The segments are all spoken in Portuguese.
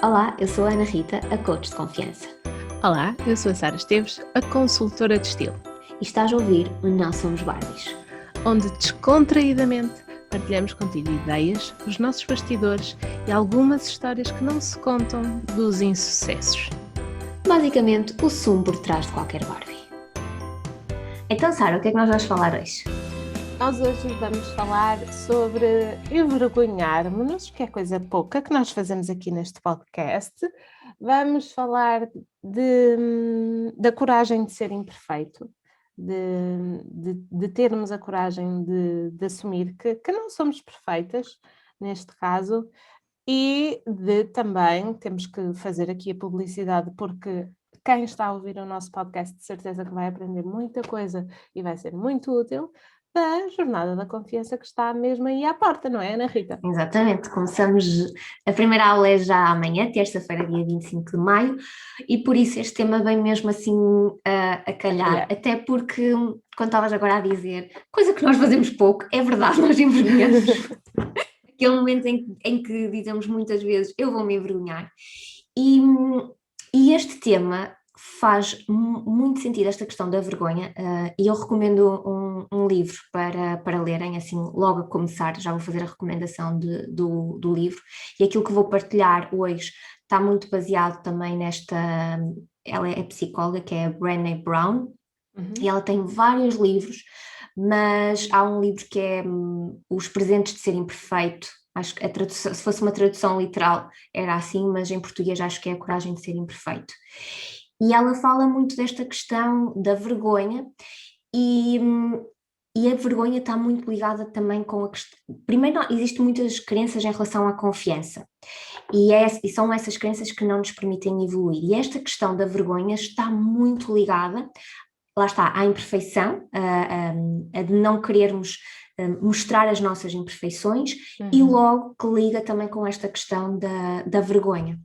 Olá, eu sou a Ana Rita, a coach de confiança. Olá, eu sou a Sara Esteves, a consultora de estilo, E estás a ouvir o Não Somos Barbies. onde descontraídamente partilhamos contigo ideias, os nossos bastidores e algumas histórias que não se contam dos insucessos. Basicamente, o sumo por trás de qualquer Barbie. Então, Sara, o que é que nós vamos falar hoje? Nós hoje vamos falar sobre envergonharmos-nos, que é coisa pouca que nós fazemos aqui neste podcast. Vamos falar da coragem de ser imperfeito, de termos a coragem de assumir que não somos perfeitas, neste caso, e de também temos que fazer aqui a publicidade, porque quem está a ouvir o nosso podcast de certeza que vai aprender muita coisa e vai ser muito útil da Jornada da Confiança que está mesmo aí à porta, não é, Ana Rita? Exatamente, começamos, a primeira aula é já amanhã, terça-feira, dia 25 de maio, e por isso este tema vem mesmo assim a calhar, até porque, quando estavas agora a dizer, coisa que nós fazemos pouco, é verdade, nós envergonhamos. Aquele momento em que dizemos muitas vezes, eu vou me envergonhar. E este tema faz muito sentido, esta questão da vergonha, e eu recomendo um livro para lerem, assim, logo a começar, já vou fazer a recomendação do livro, e aquilo que vou partilhar hoje está muito baseado também ela é psicóloga, que é a Brené Brown, e ela tem vários livros, mas há um livro que é Os Presentes de Ser Imperfeito. Acho que a tradução, se fosse uma tradução literal, era assim, mas em português acho que é a coragem de ser imperfeito. E ela fala muito desta questão da vergonha e, e a vergonha está muito ligada também com a questão. Primeiro, existem muitas crenças em relação à confiança. E são essas crenças que não nos permitem evoluir. E esta questão da vergonha está muito ligada, lá está, à imperfeição, a de não querermos mostrar as nossas imperfeições, e logo que liga também com esta questão da vergonha.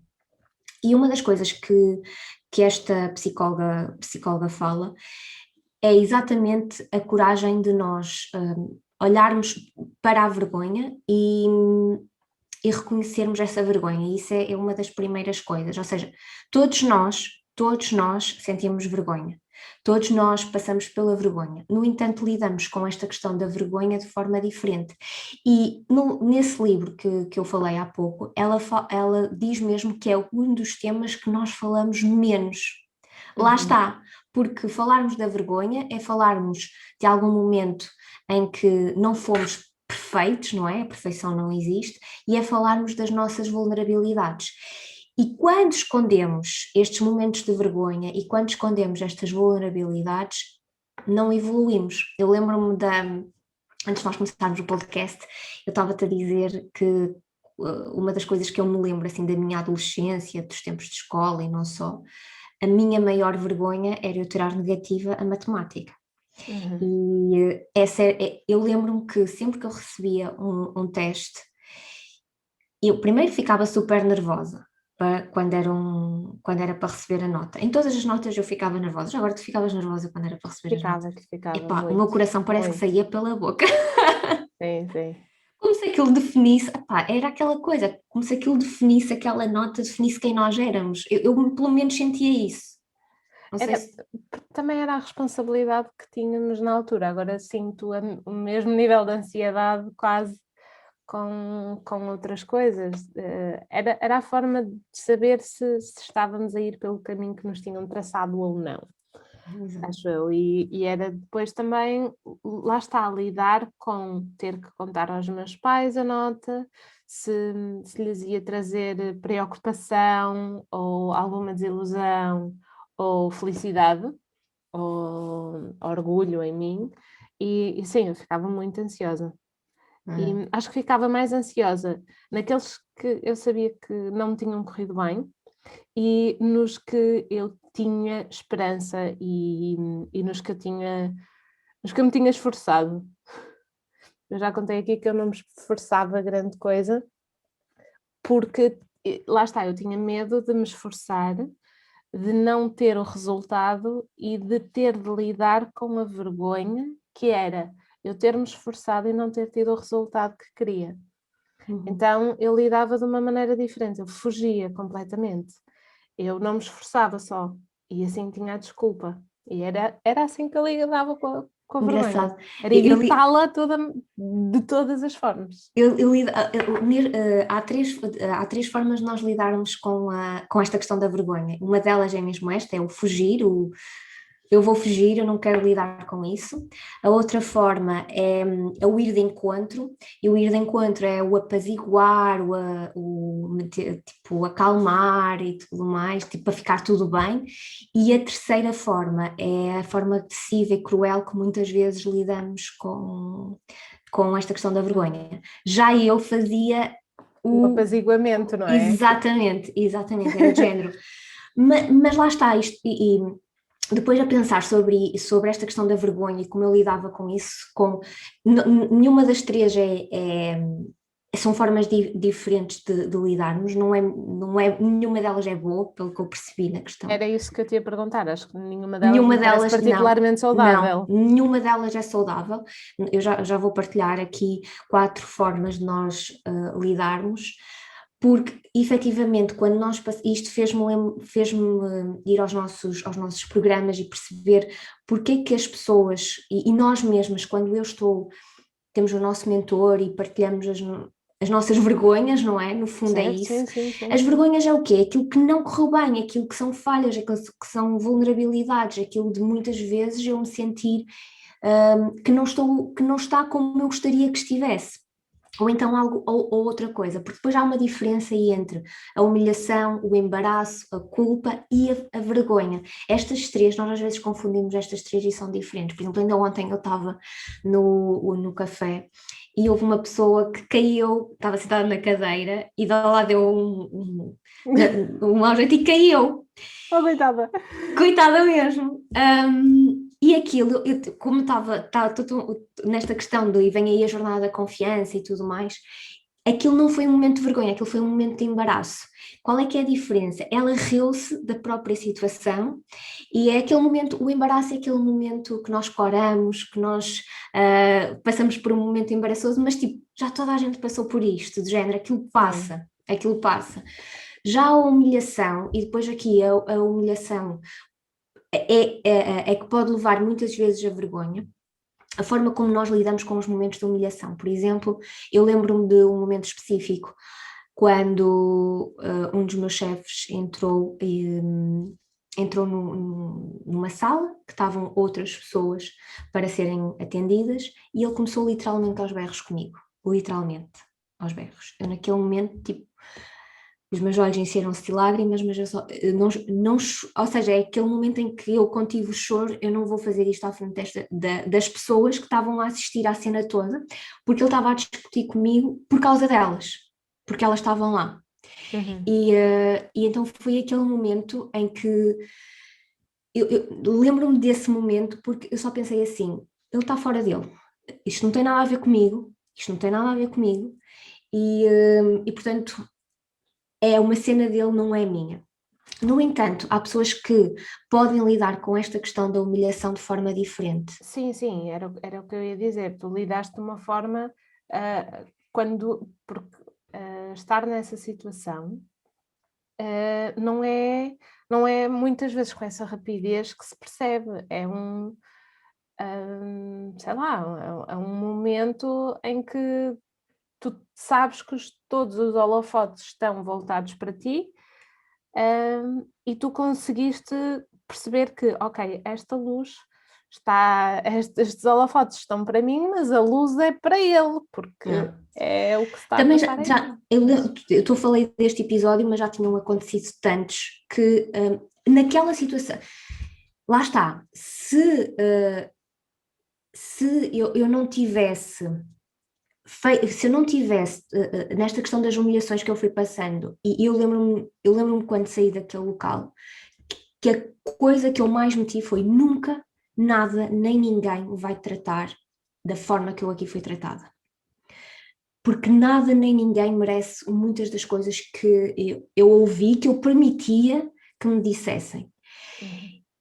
E uma das coisas que esta psicóloga fala é exatamente a coragem de nós olharmos para a vergonha e reconhecermos essa vergonha. E isso é uma das primeiras coisas, ou seja, todos nós sentimos vergonha. Todos nós passamos pela vergonha. No entanto, lidamos com esta questão da vergonha de forma diferente. E nesse livro que eu falei há pouco, ela diz mesmo que é um dos temas que nós falamos menos. Lá está, porque falarmos da vergonha é falarmos de algum momento em que não fomos perfeitos, não é? A perfeição não existe, e é falarmos das nossas vulnerabilidades. E quando escondemos estes momentos de vergonha e quando escondemos estas vulnerabilidades, não evoluímos. Eu lembro-me antes de nós começarmos o podcast, eu estava-te a dizer que uma das coisas que eu me lembro assim da minha adolescência, dos tempos de escola e não só, a minha maior vergonha era eu tirar negativa a matemática. E eu lembro-me que sempre que eu recebia um teste, eu primeiro ficava super nervosa quando era para receber a nota. Em todas as notas eu ficava nervosa. Já agora tu ficavas nervosa quando era para receber as notas? Ficava Epá, o muito, meu coração parece que muito. saía pela boca. Sim, sim. Como se aquilo definisse, epá, era aquela coisa, como se aquilo definisse aquela nota, definisse quem nós éramos. Eu pelo menos sentia isso. Não sei se... Também era a responsabilidade que tínhamos na altura, agora sinto o mesmo nível de ansiedade quase com outras coisas. Era a forma de saber se estávamos a ir pelo caminho que nos tinham traçado ou não, acho eu. E era depois também, lá está, lidar com ter que contar aos meus pais a nota, se lhes ia trazer preocupação ou alguma desilusão ou felicidade ou orgulho em mim. E sim, eu ficava muito ansiosa. E acho que ficava mais ansiosa naqueles que eu sabia que não me tinham corrido bem e nos que eu tinha esperança e nos que eu me tinha esforçado. Eu já contei aqui que eu não me esforçava grande coisa, porque lá está, eu tinha medo de me esforçar, de não ter o resultado e de ter de lidar com a vergonha que era eu ter-me esforçado e não ter tido o resultado que queria. Então eu lidava de uma maneira diferente, eu fugia completamente. Eu não me esforçava só, e assim tinha a desculpa. E era assim que eu lidava com a vergonha. Engraçado. Era evitá-la de todas as formas. Há três formas de nós lidarmos com esta questão da vergonha. Uma delas é mesmo esta, é o fugir, eu vou fugir, eu não quero lidar com isso. A outra forma é o ir de encontro, e o ir de encontro é o apaziguar, tipo, acalmar e tudo mais, tipo, para ficar tudo bem. E a terceira forma é a forma agressiva e cruel que muitas vezes lidamos com esta questão da vergonha. Já eu fazia o apaziguamento, não é? Exatamente, era de género. Mas lá está, depois a pensar sobre esta questão da vergonha e como eu lidava com isso, nenhuma das três são formas diferentes de lidarmos, nenhuma delas é boa, pelo que eu percebi na questão. Era isso que eu te ia perguntar, acho que nenhuma delas particularmente saudável. Não, nenhuma delas é saudável. Eu já vou partilhar aqui 4 formas de nós lidarmos, porque efetivamente quando isto fez-me ir aos nossos programas e perceber porque é que as pessoas, e nós mesmas, quando temos o nosso mentor e partilhamos as nossas vergonhas, não é? No fundo certo, é isso. Sim. As vergonhas é o quê? Aquilo que não correu bem, aquilo que são falhas, aquilo que são vulnerabilidades, aquilo de muitas vezes eu me sentir que não está como eu gostaria que estivesse. Ou então algo, ou outra coisa, porque depois há uma diferença aí entre a humilhação, o embaraço, a culpa e a vergonha. Estas três, nós às vezes confundimos estas três e são diferentes. Por exemplo, ainda ontem eu estava no café e houve uma pessoa que caiu, estava sentada na cadeira e de lá deu um mau jeito e caiu. Oh, coitada! Coitada mesmo. E aquilo, como estava nesta questão e vem aí a jornada da confiança e tudo mais, aquilo não foi um momento de vergonha, aquilo foi um momento de embaraço. Qual é que é a diferença? Ela riu-se da própria situação e é aquele momento, o embaraço é aquele momento que nós coramos, que nós passamos por um momento embaraçoso, mas tipo, já toda a gente passou por isto, de género, aquilo passa. Já a humilhação, e depois aqui a humilhação é que pode levar muitas vezes a vergonha, a forma como nós lidamos com os momentos de humilhação. Por exemplo, eu lembro-me de um momento específico, quando um dos meus chefes entrou numa sala que estavam outras pessoas para serem atendidas e ele começou literalmente aos berros comigo, literalmente aos berros. Eu naquele momento, tipo, os meus olhos encheram-se de lágrimas, mas ou seja, é aquele momento em que eu contive o choro, eu não vou fazer isto à frente das pessoas que estavam a assistir à cena toda, porque ele estava a discutir comigo por causa delas, porque elas estavam lá. Uhum. E então foi aquele momento em que eu lembro-me desse momento porque eu só pensei assim, ele está fora dele, isto não tem nada a ver comigo, e portanto é uma cena dele, não é minha. No entanto, há pessoas que podem lidar com esta questão da humilhação de forma diferente. Sim, era o que eu ia dizer. Tu lidaste de uma forma, porque estar nessa situação não é muitas vezes com essa rapidez que se percebe. É sei lá, é um momento em que tu sabes que todos os holofotes estão voltados para ti, e tu conseguiste perceber que, ok, esta luz estes holofotes estão para mim, mas a luz é para ele, porque é o que se está Também a passar eu falei deste episódio, mas já tinham acontecido tantos que naquela situação, lá está, se eu não tivesse nesta questão das humilhações que eu fui passando, e eu lembro-me quando saí daquele local, que a coisa que eu mais meti foi nunca, nada, nem ninguém me vai tratar da forma que eu aqui fui tratada. Porque nada nem ninguém merece muitas das coisas que eu ouvi, que eu permitia que me dissessem.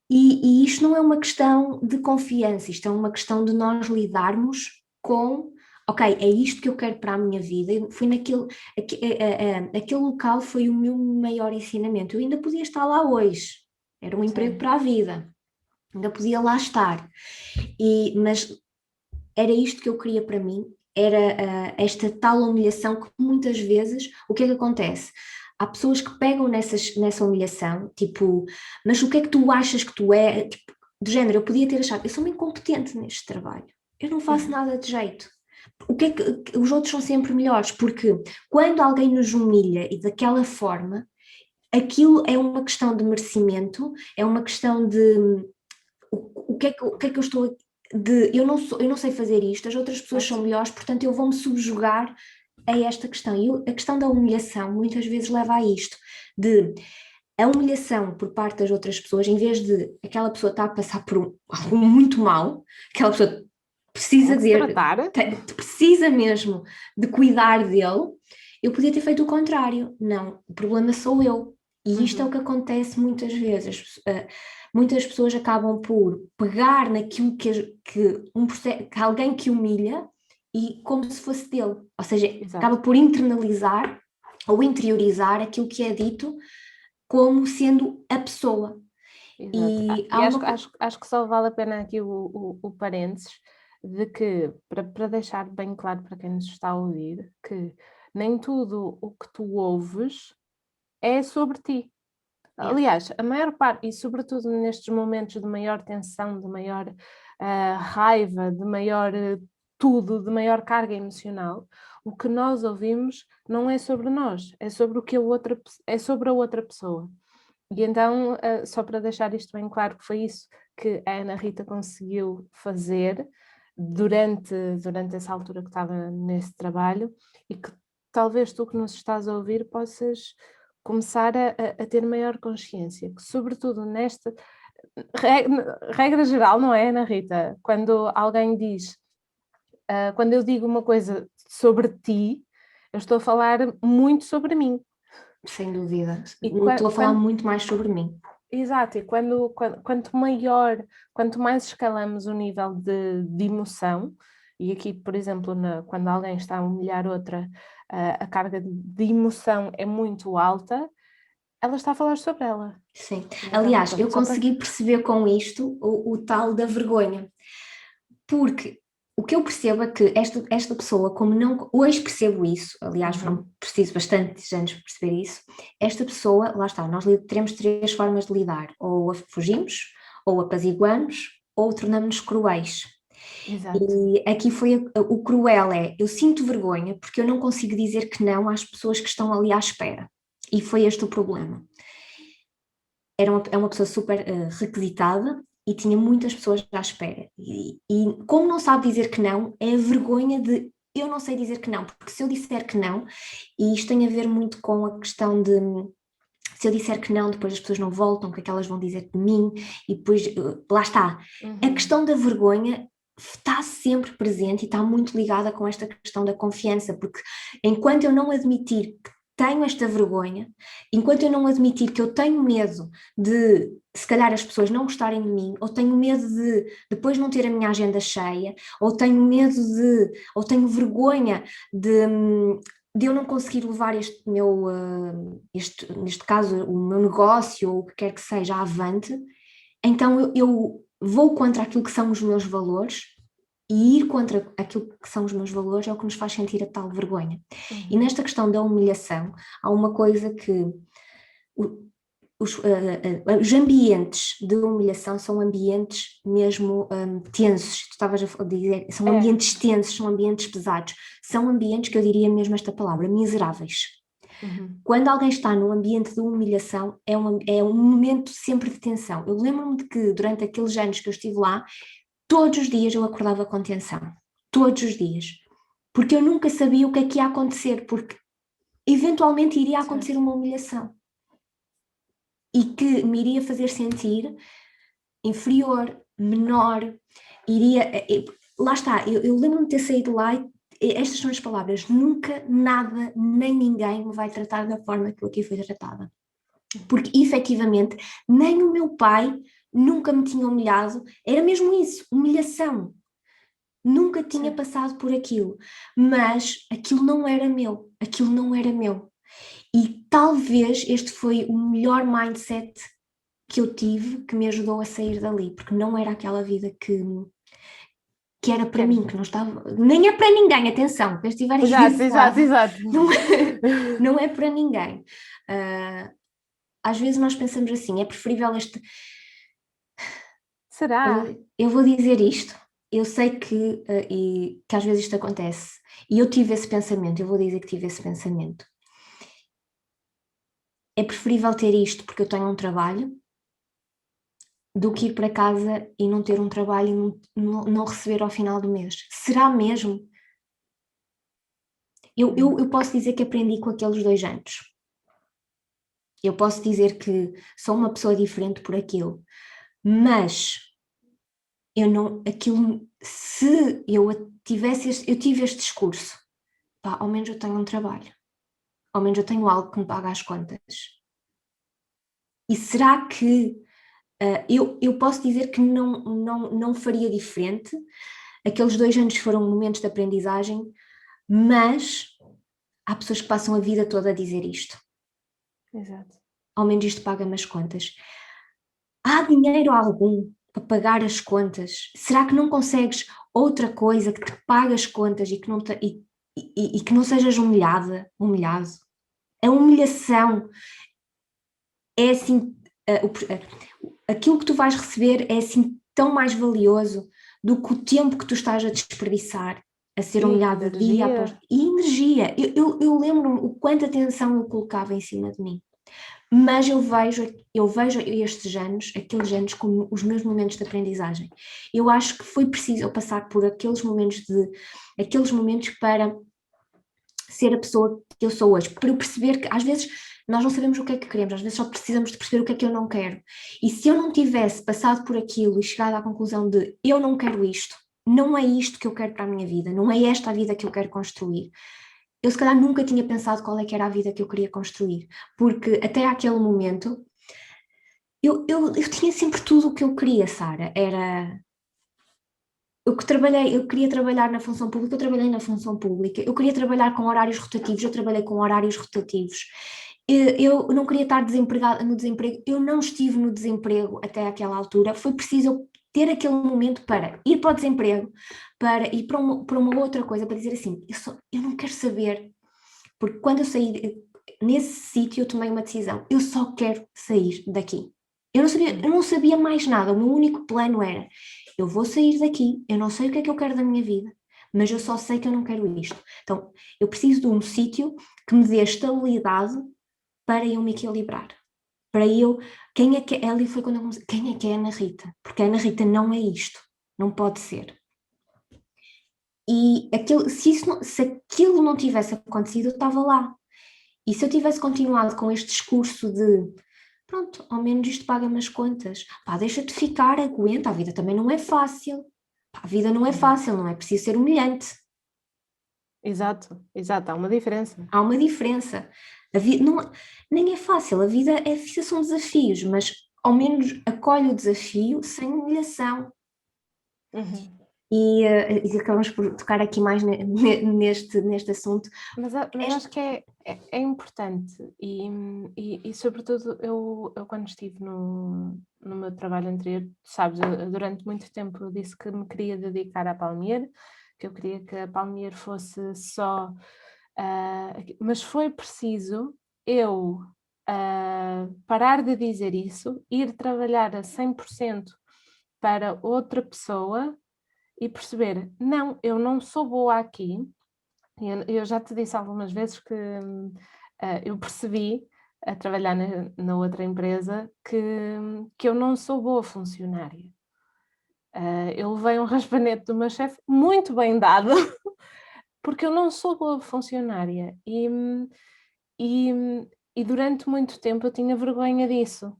E isto não é uma questão de confiança, isto é uma questão de nós lidarmos com ok, é isto que eu quero para a minha vida. Foi aquele local foi o meu maior ensinamento. Eu ainda podia estar lá hoje, era um emprego para a vida, ainda podia lá estar, mas era isto que eu queria para mim, era esta tal humilhação que muitas vezes, o que é que acontece? Há pessoas que pegam nessa humilhação, tipo, mas o que é que tu achas que tu é? Tipo, do género, eu podia ter achado, eu sou uma incompetente neste trabalho, eu não faço nada de jeito. O que é que os outros são sempre melhores? Porque quando alguém nos humilha e daquela forma, aquilo é uma questão de merecimento, é uma questão de o que é que eu estou eu não sei fazer isto, as outras pessoas são melhores, portanto eu vou-me subjugar a esta questão. E a questão da humilhação muitas vezes leva a isto, de a humilhação por parte das outras pessoas, em vez de aquela pessoa estar a passar por algo muito mal, aquela pessoa precisa precisa mesmo de cuidar dele, eu podia ter feito o contrário. Não, o problema sou eu. E isto é o que acontece muitas vezes. Muitas pessoas acabam por pegar naquilo que alguém que humilha e como se fosse dele. Ou seja, acaba por internalizar ou interiorizar aquilo que é dito como sendo a pessoa. E acho que só vale a pena aqui o parênteses de que, para deixar bem claro para quem nos está a ouvir, que nem tudo o que tu ouves é sobre ti. Aliás, a maior parte, e sobretudo nestes momentos de maior tensão, de maior raiva, de maior tudo, de maior carga emocional, o que nós ouvimos não é sobre nós, é sobre é sobre a outra pessoa. E então, só para deixar isto bem claro, que foi isso que a Ana Rita conseguiu fazer durante essa altura que estava nesse trabalho, e que talvez tu que nos estás a ouvir possas começar a ter maior consciência, que sobretudo nesta regra geral, não é, Ana Rita? Quando alguém diz, quando eu digo uma coisa sobre ti, eu estou a falar muito sobre mim. Sem dúvida. Estou a falar muito mais sobre mim. Exato, e quanto mais escalamos o nível de emoção, e aqui, por exemplo, quando alguém está a humilhar outra, a carga de emoção é muito alta, ela está a falar sobre ela. Sim, aliás, eu consegui perceber com isto o tal da vergonha, porque o que eu percebo é que esta pessoa, como não, hoje percebo isso, aliás, foram preciso bastantes anos para perceber isso, esta pessoa, lá está, nós teremos 3 formas de lidar, ou fugimos, ou apaziguamos, ou tornamos-nos cruéis. Exato. E aqui foi o cruel eu sinto vergonha porque eu não consigo dizer que não às pessoas que estão ali à espera, e foi este o problema. É uma pessoa super requisitada e tinha muitas pessoas à espera. E como não sabe dizer que não, é a vergonha de eu não sei dizer que não, porque se eu disser que não, e isto tem a ver muito com a questão de se eu disser que não, depois as pessoas não voltam, o que é que elas vão dizer de mim, e depois lá está. A questão da vergonha está sempre presente e está muito ligada com esta questão da confiança, porque enquanto eu não admitir que tenho esta vergonha, enquanto eu não admitir que eu tenho medo de, se calhar, as pessoas não gostarem de mim, ou tenho medo de depois não ter a minha agenda cheia, ou tenho medo ou tenho vergonha de eu não conseguir levar este meu, neste caso, o meu negócio, ou o que quer que seja, avante, então eu vou contra aquilo que são os meus valores, e ir contra aquilo que são os meus valores é o que nos faz sentir a tal vergonha. E nesta questão da humilhação, há uma coisa que os ambientes de humilhação são ambientes mesmo tensos, tu estavas a dizer, são ambientes tensos, são ambientes pesados, são ambientes que eu diria mesmo esta palavra, miseráveis. Quando alguém está num ambiente de humilhação, é um momento sempre de tensão. Eu lembro-me de que durante aqueles anos que eu estive lá, todos os dias eu acordava com tensão, todos os dias, porque eu nunca sabia o que é que ia acontecer, porque eventualmente iria acontecer uma humilhação e que me iria fazer sentir inferior, menor, lá está, eu lembro-me de ter saído lá e estas são as palavras: nunca, nada, nem ninguém me vai tratar da forma que eu aqui fui tratada. Porque, efetivamente, nem o meu pai nunca me tinha humilhado, era mesmo isso, humilhação. Nunca tinha passado por aquilo, mas aquilo não era meu, aquilo não era meu. E talvez este foi o melhor mindset que eu tive que me ajudou a sair dali, porque não era aquela vida que era para mim, que não estava, nem é para ninguém, atenção, para estiver aqui Exato. Não é para ninguém. Às vezes nós pensamos assim, é preferível este... Será? Eu vou dizer isto, eu sei que às vezes isto acontece, e eu tive esse pensamento, eu vou dizer que tive esse pensamento. É preferível ter isto porque eu tenho um trabalho, do que ir para casa e não ter um trabalho e não receber ao final do mês. Será mesmo? Eu posso dizer que aprendi com aqueles 2 anos. Eu posso dizer que sou uma pessoa diferente por aquilo, mas eu não, aquilo, se eu tivesse, eu tive este discurso, pá, ao menos eu tenho um trabalho, ao menos eu tenho algo que me paga as contas. E será que eu posso dizer que não faria diferente? Aqueles 2 anos foram momentos de aprendizagem, mas há pessoas que passam a vida toda a dizer isto. Exato. Ao menos isto paga-me as contas. Há dinheiro algum para pagar as contas? Será que não consegues outra coisa que te pague as contas e que e que não sejas humilhado? A humilhação é assim, aquilo que tu vais receber é assim tão mais valioso do que o tempo que tu estás a desperdiçar a ser humilhado dia após... E energia. Eu lembro-me o quanta atenção eu colocava em cima de mim. Mas eu vejo estes anos, aqueles anos, como os meus momentos de aprendizagem. Eu acho que foi preciso eu passar por aqueles momentos para ser a pessoa que eu sou hoje, para eu perceber que às vezes nós não sabemos o que é que queremos, às vezes só precisamos de perceber o que é que eu não quero. E se eu não tivesse passado por aquilo e chegado à conclusão de eu não quero isto, não é isto que eu quero para a minha vida, não é esta a vida que eu quero construir, eu se calhar nunca tinha pensado qual é que era a vida que eu queria construir, porque até àquele momento eu tinha sempre tudo o que eu queria, Sara, era... Eu queria trabalhar na função pública, eu trabalhei na função pública, eu queria trabalhar com horários rotativos, eu trabalhei com horários rotativos, eu não queria estar desempregada no desemprego, eu não estive no desemprego até aquela altura, foi preciso eu ter aquele momento para ir para o desemprego, para ir para uma outra coisa, para dizer assim, eu não quero saber, porque quando eu saí nesse sítio eu tomei uma decisão, eu só quero sair daqui. Eu não sabia mais nada, o meu único plano era, eu vou sair daqui, eu não sei o que é que eu quero da minha vida, mas eu só sei que eu não quero isto. Então, eu preciso de um sítio que me dê estabilidade para eu me equilibrar. Para eu, quem é que é? Ali foi quando eu comecei, quem é que é a Ana Rita? Porque a Ana Rita não é isto, não pode ser. E se aquilo não tivesse acontecido, eu estava lá. E se eu tivesse continuado com este discurso de pronto, ao menos isto paga-me as contas, pá, deixa-te ficar, aguenta, a vida também não é fácil, pá, a vida não é fácil, não é preciso ser humilhante. Exato, há uma diferença. Há uma diferença. A vida não, nem é fácil, a vida são desafios, mas ao menos acolhe o desafio sem humilhação. E acabamos por tocar aqui mais neste assunto. Mas acho que é importante e sobretudo eu quando estive no meu trabalho anterior, sabes, eu durante muito tempo disse que me queria dedicar à Palmier, que eu queria que a Palmier fosse só, mas foi preciso eu parar de dizer isso, ir trabalhar a 100% para outra pessoa e perceber, não, eu não sou boa aqui. Eu já te disse algumas vezes que eu percebi, a trabalhar na outra empresa, que eu não sou boa funcionária. Eu levei um raspanete do meu chefe muito bem dado, porque eu não sou boa funcionária. E durante muito tempo eu tinha vergonha disso,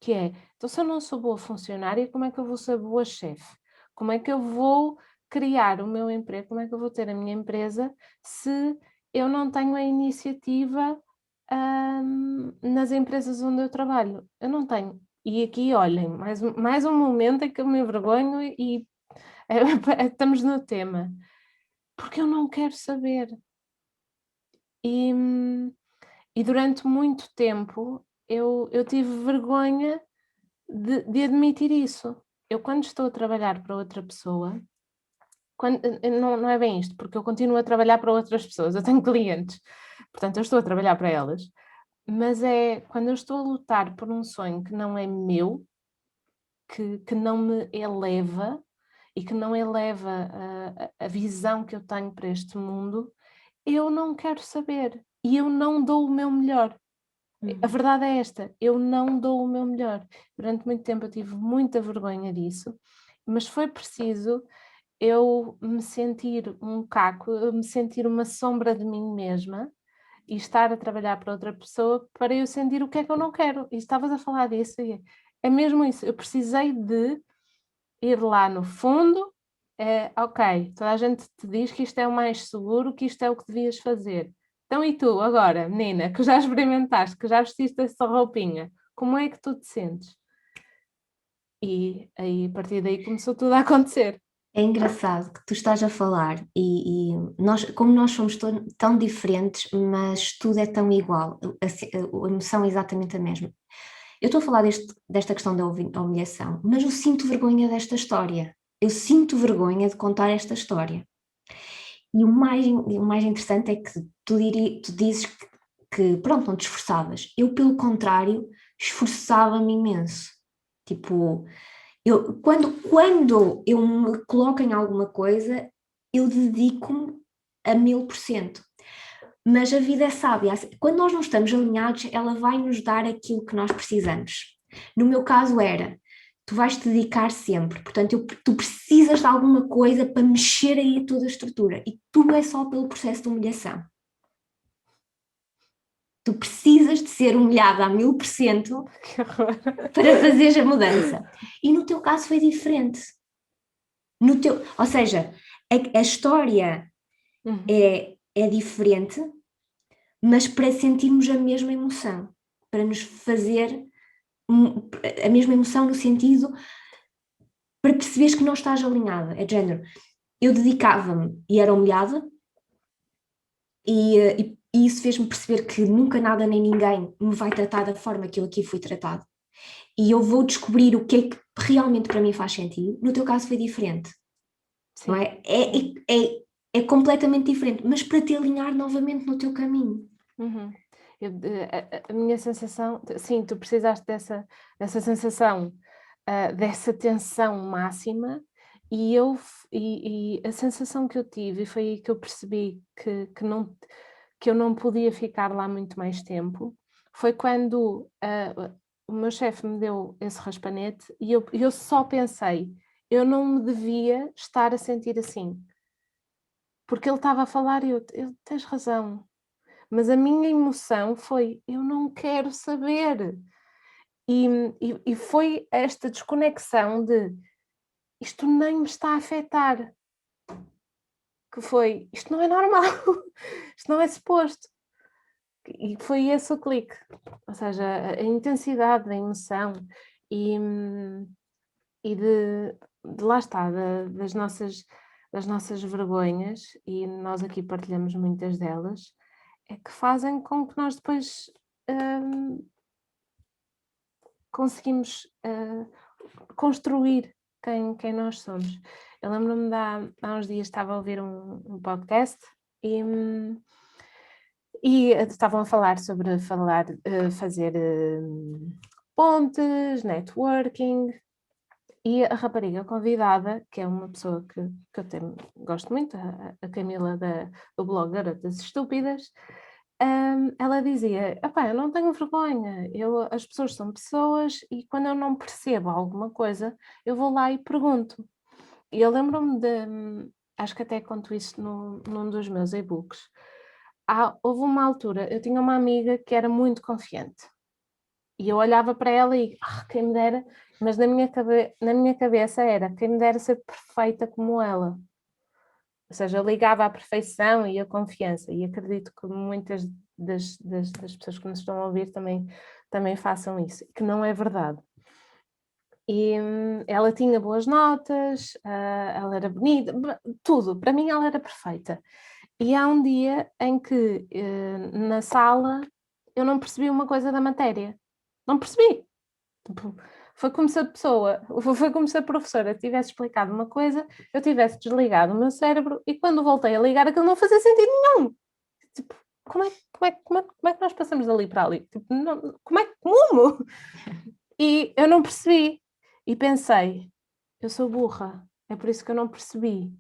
que é, então se eu não sou boa funcionária, como é que eu vou ser boa chefe? Como é que eu vou criar o meu emprego? Como é que eu vou ter a minha empresa se eu não tenho a iniciativa nas empresas onde eu trabalho? Eu não tenho. E aqui, olhem, mais um momento em que eu me envergonho e Estamos no tema. Porque eu não quero saber. E durante muito tempo eu tive vergonha de admitir isso. Eu, quando estou a trabalhar para outra pessoa, não é bem isto, porque eu continuo a trabalhar para outras pessoas, eu tenho clientes, portanto eu estou a trabalhar para elas, mas é quando eu estou a lutar por um sonho que não é meu, que não me eleva e que não eleva a visão que eu tenho para este mundo, eu não quero saber e eu não dou o meu melhor. A verdade é esta, eu não dou o meu melhor. Durante muito tempo eu tive muita vergonha disso, mas foi preciso eu me sentir um caco, eu me sentir uma sombra de mim mesma e estar a trabalhar para outra pessoa para eu sentir o que é que eu não quero. E estavas a falar disso, e é mesmo isso. Eu precisei de ir lá no fundo, ok, toda a gente te diz que isto é o mais seguro, que isto é o que devias fazer. Então e tu, agora, menina, que já experimentaste, que já vestiste essa roupinha, como é que tu te sentes? E aí, a partir daí começou tudo a acontecer. É engraçado que tu estás a falar e nós, como nós somos tão diferentes, mas tudo é tão igual, a emoção é exatamente a mesma. Eu estou a falar desta questão da humilhação, mas eu sinto vergonha desta história. Eu sinto vergonha de contar esta história. E o mais interessante é que tu dizes pronto, não te esforçavas. Eu, pelo contrário, esforçava-me imenso. Tipo, quando eu me coloco em alguma coisa, eu dedico-me a 1000%. Mas a vida é sábia. Quando nós não estamos alinhados, ela vai nos dar aquilo que nós precisamos. No meu caso era, tu vais te dedicar sempre, portanto, tu precisas de alguma coisa para mexer aí toda a estrutura. E tudo é só pelo processo de humilhação. Tu precisas de ser humilhada a 1000% para fazeres a mudança. E no teu caso foi diferente. Ou seja, a história é diferente, mas para sentirmos a mesma emoção, para nos fazer a mesma emoção no sentido para perceberes que não estás alinhada. É de género. Eu dedicava-me e era humilhada, e isso fez-me perceber que nunca nada nem ninguém me vai tratar da forma que eu aqui fui tratado. E eu vou descobrir o que é que realmente para mim faz sentido. No teu caso foi diferente. Sim, não é? É completamente diferente, mas para te alinhar novamente no teu caminho. A minha sensação, sim, tu precisaste dessa sensação, dessa tensão máxima, e a sensação que eu tive, e foi aí que eu percebi que eu não podia ficar lá muito mais tempo, foi quando o meu chefe me deu esse raspanete e eu só pensei, eu não me devia estar a sentir assim. Porque ele estava a falar e eu tens razão. Mas a minha emoção foi, eu não quero saber. E foi esta desconexão de, isto nem me está a afetar. Que foi, isto não é normal, isto não é suposto. E foi esse o clique. Ou seja, a intensidade da emoção e de lá está, das nossas vergonhas, e nós aqui partilhamos muitas delas, é que fazem com que nós depois conseguimos construir quem nós somos. Eu lembro-me há uns dias estava a ouvir um podcast e estavam a falar sobre fazer pontes, networking, e a rapariga convidada, que é uma pessoa que eu gosto muito, a Camila do blog Garotas Estúpidas, ela dizia, eu não tenho vergonha, as pessoas são pessoas e quando eu não percebo alguma coisa, eu vou lá e pergunto. E eu lembro-me acho que até conto isso num dos meus e-books, houve uma altura, eu tinha uma amiga que era muito confiante, e eu olhava para ela e, quem me dera, mas na minha cabeça era, quem me dera ser perfeita como ela. Ou seja, eu ligava à perfeição e à confiança, e acredito que muitas das pessoas que nos estão a ouvir também façam isso, que não é verdade. E ela tinha boas notas, ela era bonita, tudo. Para mim ela era perfeita. E há um dia em que na sala eu não percebi uma coisa da matéria. Não percebi. Tipo, foi como se a professora tivesse explicado uma coisa, eu tivesse desligado o meu cérebro e quando voltei a ligar aquilo não fazia sentido nenhum. Tipo, como é que nós passamos dali para ali? Tipo, como? E eu não percebi. E pensei, eu sou burra, é por isso que eu não percebi.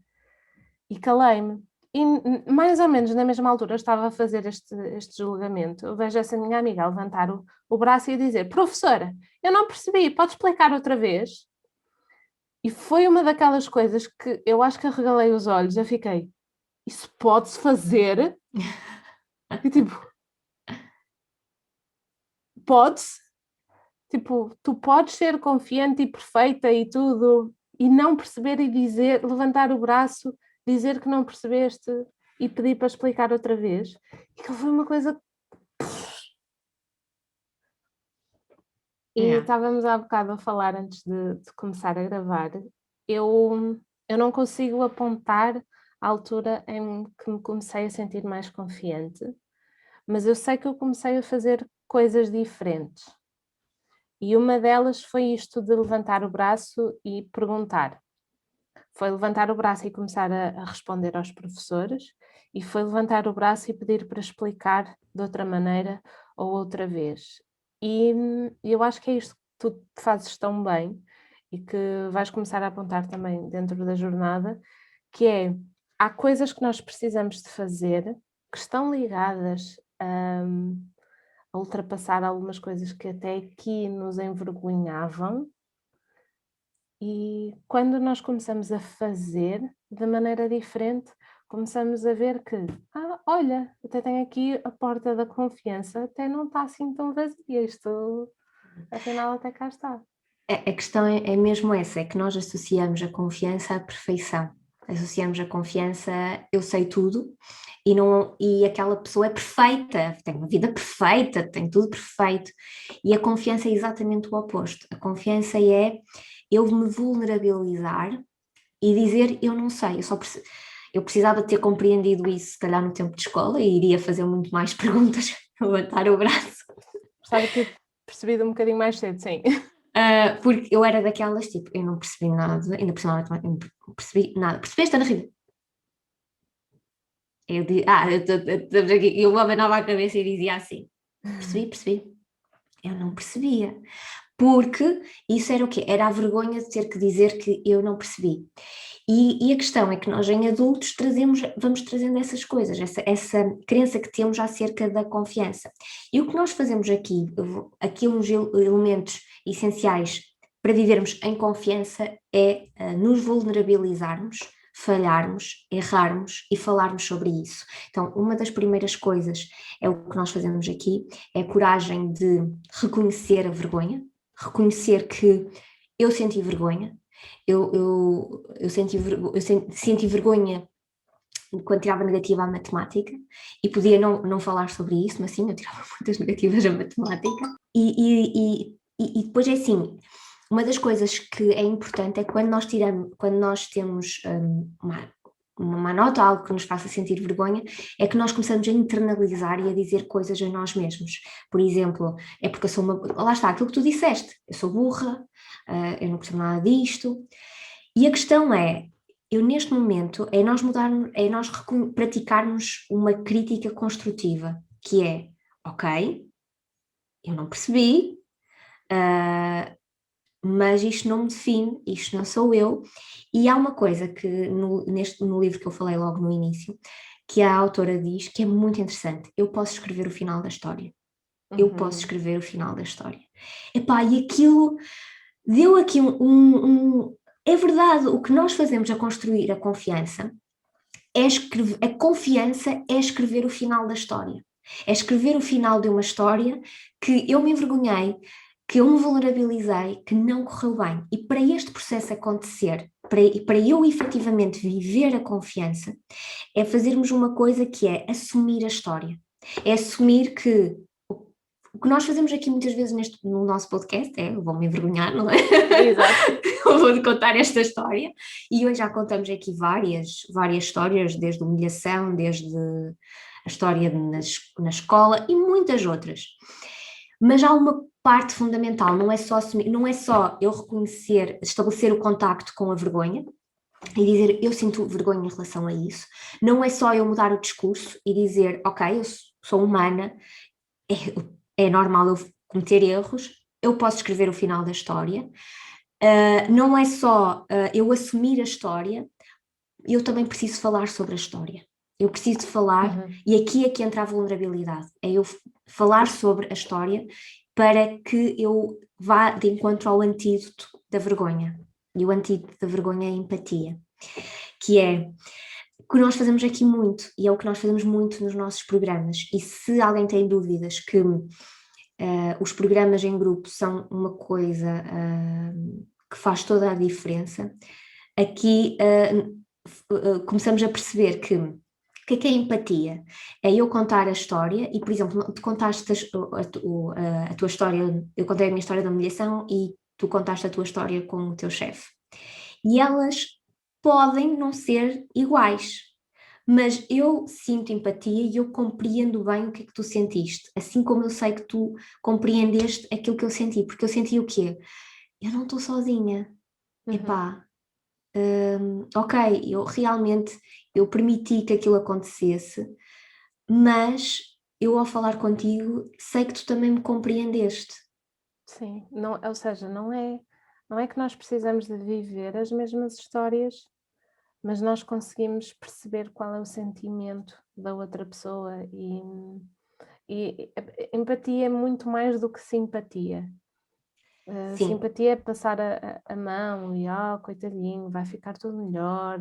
E calei-me. E mais ou menos na mesma altura eu estava a fazer este julgamento. Eu vejo essa minha amiga a levantar o braço e a dizer: Professora, eu não percebi, pode explicar outra vez? E foi uma daquelas coisas que eu acho que arregalei os olhos. Eu fiquei: Isso pode-se fazer? E tipo, pode-se? Tipo, tu podes ser confiante e perfeita e tudo, e não perceber e dizer, levantar o braço, dizer que não percebeste e pedir para explicar outra vez. E que foi uma coisa. E estávamos há bocado a falar antes de começar a gravar. Eu não consigo apontar a altura em que me comecei a sentir mais confiante, mas eu sei que eu comecei a fazer coisas diferentes. E uma delas foi isto de levantar o braço e perguntar. Foi levantar o braço e começar a responder aos professores, e foi levantar o braço e pedir para explicar de outra maneira ou outra vez. E eu acho que é isto que tu fazes tão bem e que vais começar a apontar também dentro da jornada, que é, há coisas que nós precisamos de fazer que estão ligadas a ultrapassar algumas coisas que até aqui nos envergonhavam, e quando nós começamos a fazer de maneira diferente, começamos a ver que, olha, até tem aqui a porta da confiança, até não está assim tão vazia, isto afinal até cá está. A questão é mesmo essa, é que nós associamos a confiança à perfeição. Associamos a confiança, eu sei tudo, e aquela pessoa é perfeita, tem uma vida perfeita, tem tudo perfeito. E a confiança é exatamente o oposto. A confiança é eu me vulnerabilizar e dizer eu não sei, eu precisava ter compreendido isso, se calhar no tempo de escola, e iria fazer muito mais perguntas, levantar o braço. Gostava de ter percebido um bocadinho mais cedo, sim. Porque eu era daquelas, tipo, eu não percebi nada, ainda por cima eu não percebi nada. Percebeste, Ana Rita? Estamos aqui. Eu abanava a cabeça e dizia assim: percebi. Eu não percebia. Porque isso era o quê? Era a vergonha de ter que dizer que eu não percebi. E a questão é que nós, em adultos, vamos trazendo essas coisas, essa crença que temos acerca da confiança. E o que nós fazemos aqui uns elementos essenciais para vivermos em confiança é nos vulnerabilizarmos, falharmos, errarmos e falarmos sobre isso. Então, uma das primeiras coisas é o que nós fazemos aqui, é a coragem de reconhecer a vergonha, reconhecer que eu senti vergonha, eu senti vergonha quando tirava negativa à matemática e podia não falar sobre isso, mas sim, eu tirava muitas negativas à matemática. E depois é assim, uma das coisas que é importante é quando nós temos uma nota, algo que nos faça sentir vergonha, é que nós começamos a internalizar e a dizer coisas a nós mesmos. Por exemplo, é porque eu sou uma. Lá está, aquilo que tu disseste, eu sou burra, eu não percebo nada disto. E a questão é, eu neste momento, é nós praticarmos uma crítica construtiva, que é, ok, eu não percebi, mas isto não me define, isto não sou eu. E há uma coisa que no livro que eu falei logo no início, que a autora diz que é muito interessante: eu posso escrever o final da história. Eu posso escrever o final da história. Epá, e aquilo deu aqui é verdade, o que nós fazemos a construir a confiança a confiança é escrever o final da história. É escrever o final de uma história que eu me envergonhei, que eu me vulnerabilizei, que não correu bem. E para este processo acontecer, para eu efetivamente viver a confiança, é fazermos uma coisa que é assumir a história. É assumir que O que nós fazemos aqui muitas vezes no nosso podcast eu vou-me envergonhar, não é? Exato. Eu vou contar esta história e hoje já contamos aqui várias histórias, desde humilhação, desde a história na escola e muitas outras. Mas há uma parte fundamental, não é só eu reconhecer, estabelecer o contacto com a vergonha e dizer eu sinto vergonha em relação a isso, não é só eu mudar o discurso e dizer ok, eu sou humana, é normal eu cometer erros, eu posso escrever o final da história. Não é só eu assumir a história, eu também preciso falar sobre a história. Eu preciso falar, e aqui é que entra a vulnerabilidade, é eu falar sobre a história para que eu vá de encontro ao antídoto da vergonha. E o antídoto da vergonha é a empatia, que é o que nós fazemos aqui muito, e é o que nós fazemos muito nos nossos programas. E se alguém tem dúvidas que os programas em grupo são uma coisa que faz toda a diferença, aqui começamos a perceber que o que é empatia? É eu contar a história e, por exemplo, tu contaste a tua história, eu contei a minha história da humilhação e tu contaste a tua história com o teu chefe. E elas podem não ser iguais, mas eu sinto empatia e eu compreendo bem o que é que tu sentiste, assim como eu sei que tu compreendeste aquilo que eu senti, porque eu senti o quê? Eu não estou sozinha. Epá, ok, eu permiti que aquilo acontecesse, mas eu ao falar contigo sei que tu também me compreendeste. Sim, não, ou seja, não é que nós precisamos de viver as mesmas histórias, mas nós conseguimos perceber qual é o sentimento da outra pessoa e empatia é muito mais do que simpatia. Sim, Simpatia é passar a mão e coitadinho, vai ficar tudo melhor.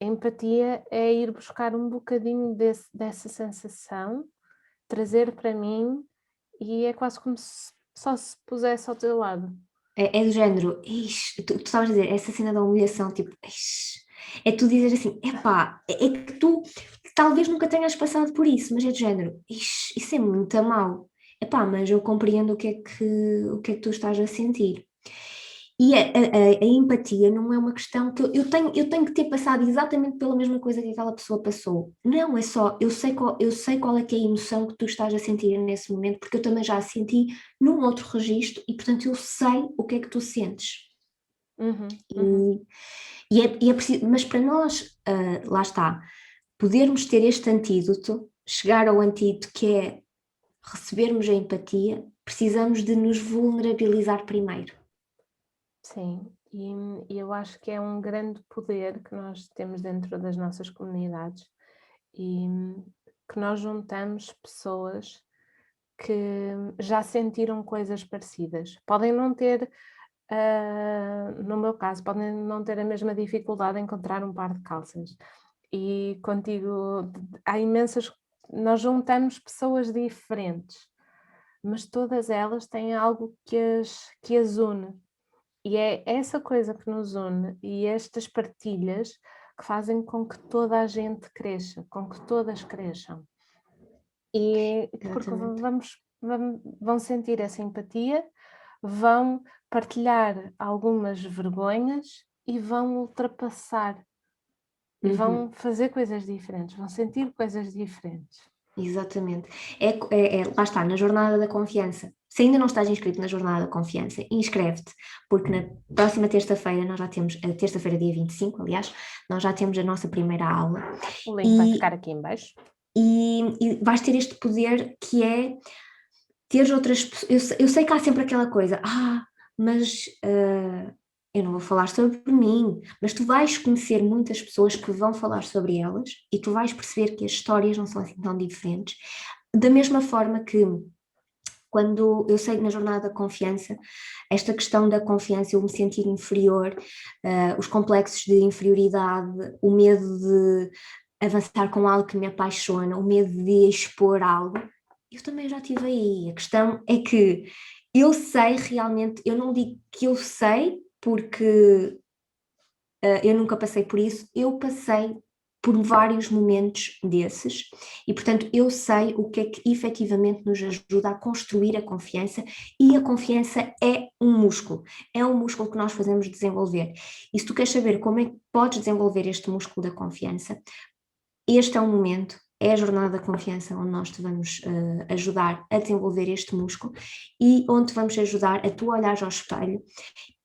Empatia é ir buscar um bocadinho dessa sensação, trazer para mim e é quase como se só se pusesse ao teu lado. é do género, tu estavas a dizer, essa cena da humilhação, tipo, é tu dizer assim, epá, é que tu talvez nunca tenhas passado por isso, mas é do género, isso é muito mau, epá, mas eu compreendo o que é que tu estás a sentir. E a empatia não é uma questão que eu tenho que ter passado exatamente pela mesma coisa que aquela pessoa passou. Não, é só, eu sei qual é que é a emoção que tu estás a sentir nesse momento, porque eu também já a senti num outro registro e, portanto, eu sei o que é que tu sentes. E é preciso, mas para nós, lá está, podermos ter este antídoto, chegar ao antídoto que é recebermos a empatia, precisamos de nos vulnerabilizar primeiro. Sim, e eu acho que é um grande poder que nós temos dentro das nossas comunidades e que nós juntamos pessoas que já sentiram coisas parecidas. Podem não ter, no meu caso, podem não ter a mesma dificuldade em encontrar um par de calças. E contigo há imensas. Nós juntamos pessoas diferentes, mas todas elas têm algo que as une. E é essa coisa que nos une e estas partilhas que fazem com que toda a gente cresça, com que todas cresçam. E porque vão sentir essa empatia, vão partilhar algumas vergonhas e vão ultrapassar e vão fazer coisas diferentes, vão sentir coisas diferentes. Exatamente. Lá está, na jornada da confiança. Se ainda não estás inscrito na jornada da confiança, inscreve-te, porque na próxima terça-feira, nós já temos, a terça-feira, dia 25, aliás, nós já temos a nossa primeira aula. O link vai ficar aqui em baixo. E vais ter este poder que é ter outras pessoas. Eu sei que há sempre aquela coisa, mas eu não vou falar sobre mim, mas tu vais conhecer muitas pessoas que vão falar sobre elas e tu vais perceber que as histórias não são assim tão diferentes. Da mesma forma que quando eu sei que na jornada da confiança, esta questão da confiança, eu me sentir inferior, os complexos de inferioridade, o medo de avançar com algo que me apaixona, o medo de expor algo, eu também já tive aí. A questão é que eu sei realmente, eu não digo que eu sei, porque eu nunca passei por isso, eu passei por vários momentos desses e, portanto, eu sei o que é que efetivamente nos ajuda a construir a confiança, e a confiança é um músculo que nós fazemos desenvolver. E se tu queres saber como é que podes desenvolver este músculo da confiança, este é o momento, é a jornada da confiança onde nós te vamos ajudar a desenvolver este músculo e onde te vamos ajudar a tu olhares ao espelho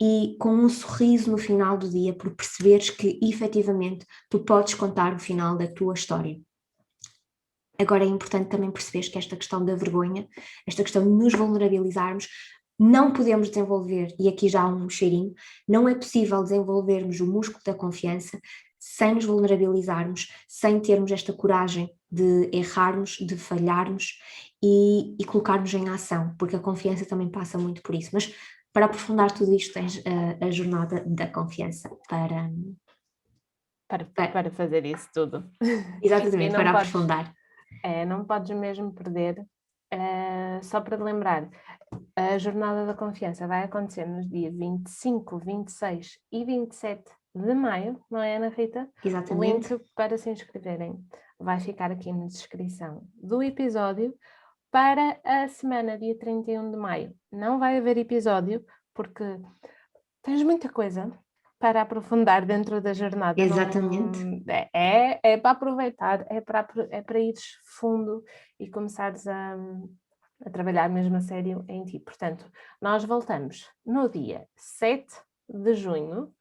e com um sorriso no final do dia, por perceberes que efetivamente tu podes contar o final da tua história. Agora é importante também perceberes que esta questão da vergonha, esta questão de nos vulnerabilizarmos, não podemos desenvolver, e aqui já há um cheirinho, não é possível desenvolvermos o músculo da confiança sem nos vulnerabilizarmos, sem termos esta coragem de errarmos, de falharmos e colocarmos em ação, porque a confiança também passa muito por isso. Mas para aprofundar tudo isto tens a jornada da confiança para fazer isso tudo. Exatamente, para aprofundar. Não podes mesmo perder. Só para te lembrar, a jornada da confiança vai acontecer nos dias 25, 26 e 27 de maio, não é, Ana Rita? Exatamente. O link para se inscreverem vai ficar aqui na descrição do episódio. Para a semana, dia 31 de maio, não vai haver episódio, porque tens muita coisa para aprofundar dentro da jornada. Exatamente. É para aproveitar, é para ires fundo e começares a trabalhar mesmo a sério em ti. Portanto, nós voltamos no dia 7 de junho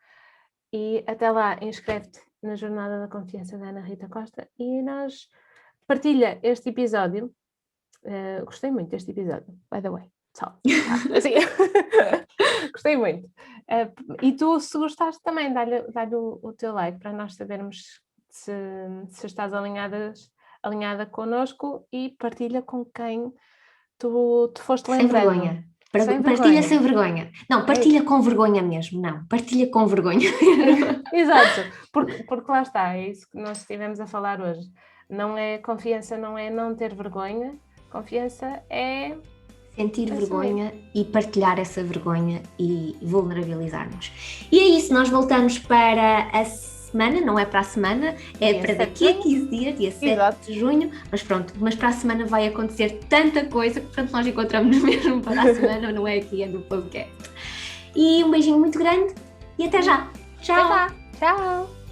e até lá inscreve-te na Jornada da Confiança da Ana Rita Costa e partilha este episódio. Gostei muito deste episódio, by the way. Assim, gostei muito. E tu, se gostaste também, dá-lhe o teu like para nós sabermos se estás alinhada connosco, e partilha com quem tu foste lembrando. Sem vergonha. Partilha sem vergonha. Não, partilha com vergonha mesmo. Não, partilha com vergonha. Exato, porque lá está, é isso que nós estivemos a falar hoje. Confiança não é não ter vergonha, confiança é sentir vergonha e partilhar essa vergonha e vulnerabilizar-nos. E é isso, nós voltamos para a semana, não é para a semana, é para daqui a 15 dias, dia 7 Exato. de junho, mas para a semana vai acontecer tanta coisa que, portanto, nós encontramos mesmo para a semana, não é aqui, é no podcast. E um beijinho muito grande e até já! Tchau! Tchau!